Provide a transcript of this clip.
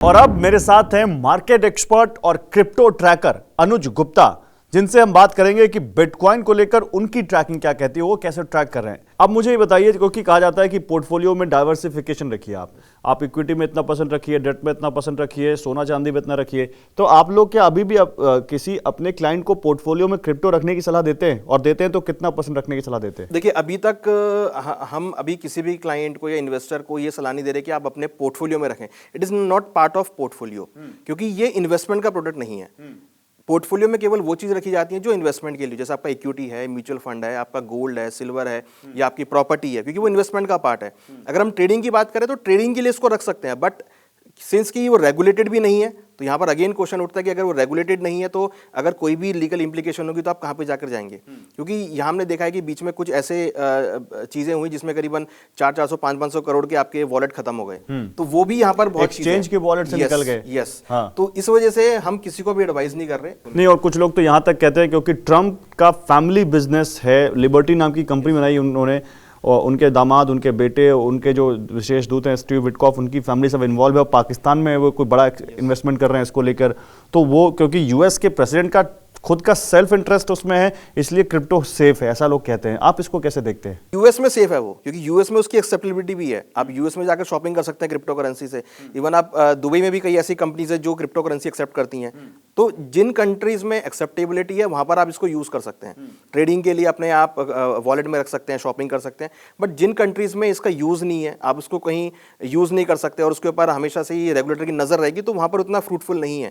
और अब मेरे साथ हैं मार्केट एक्सपर्ट और क्रिप्टो ट्रैकर अनुज गुप्ता, जिनसे हम बात करेंगे कि बिटकॉइन को लेकर उनकी ट्रैकिंग क्या कहती है, वो कैसे ट्रैक कर रहे हैं। अब मुझे ये बताइए, क्योंकि कहा जाता है कि पोर्टफोलियो में डाइवर्सिफिकेशन रखिए, आप इक्विटी में इतना परसेंट रखिए, डेट में इतना परसेंट रखिए, सोना चांदी में इतना रखिए। तो आप लोग क्या अभी भी किसी अपने क्लाइंट को पोर्टफोलियो में क्रिप्टो रखने की सलाह देते हैं, और देते हैं तो कितना परसेंट रखने की सलाह देते हैं? देखिए, अभी तक हम अभी किसी भी क्लाइंट को या इन्वेस्टर को ये सलाह नहीं दे रहे कि आप अपने पोर्टफोलियो में रखें। It is not part of portfolio, क्योंकि ये इन्वेस्टमेंट का प्रोडक्ट नहीं है। पोर्टफोलियो में केवल वो चीज रखी जाती है जो इन्वेस्टमेंट के लिए, जैसे आपका इक्विटी है, म्यूचुअल फंड है, आपका गोल्ड है, सिल्वर है, या आपकी प्रॉपर्टी है, क्योंकि वो इन्वेस्टमेंट का पार्ट है। अगर हम ट्रेडिंग की बात करें तो ट्रेडिंग के लिए इसको रख सकते हैं, बट सिंस कि वो रेगुलेटेड भी नहीं है, तो यहाँ पर अगेन क्वेश्चन उठता है कि अगर वो रेगुलेटेड नहीं है तो अगर कोई भी लीगल इंप्लीकेशन होगी तो आप कहाँ पे जाकर जाएंगे। क्योंकि यहाँ हमने देखा है कि बीच में कुछ ऐसे चीजें हुई जिसमें करीबन 400, 500 करोड़ के आपके वॉलेट खत्म हो गए, तो वो भी यहाँ पर बहुत एक्सचेंज के वॉलेट से निकल गए। यस, हाँ। तो इस वजह से हम किसी को भी एडवाइस नहीं कर रहे। नहीं, और कुछ लोग तो यहां तक कहते हैं क्योंकि ट्रंप का फैमिली बिजनेस है, लिबर्टी नाम की कंपनी बनाई उन्होंने, और उनके दामाद, उनके बेटे, उनके जो विशेष दूत हैं स्टीव विटकॉफ, उनकी फैमिली सब इन्वॉल्व है, और पाकिस्तान में वो कोई बड़ा इन्वेस्टमेंट कर रहे हैं इसको लेकर। तो वो क्योंकि यूएस के प्रेसिडेंट का खुद का सेल्फ इंटरेस्ट उसमें है, इसलिए क्रिप्टो सेफ है, ऐसा लोग कहते हैं। आप इसको कैसे देखते हैं? यूएस में सेफ है वो, क्योंकि यूएस में उसकी एक्सेप्टेबिलिटी भी है। आप यूएस में जाकर शॉपिंग कर सकते हैं क्रिप्टो करेंसी से। इवन आप दुबई में भी कई ऐसी कंपनीज है जो क्रिप्टो करेंसी एक्सेप्ट करती हैं। तो जिन कंट्रीज में एक्सेप्टेबिलिटी है वहां पर आप इसको यूज कर सकते हैं, ट्रेडिंग के लिए अपने आप वॉलेट में रख सकते हैं, शॉपिंग कर सकते हैं। बट जिन कंट्रीज में इसका यूज नहीं है, आप उसको कहीं यूज नहीं कर सकते और उसके ऊपर हमेशा से ही रेगुलेटर की नजर रहेगी, तो वहां पर उतना फ्रूटफुल नहीं है।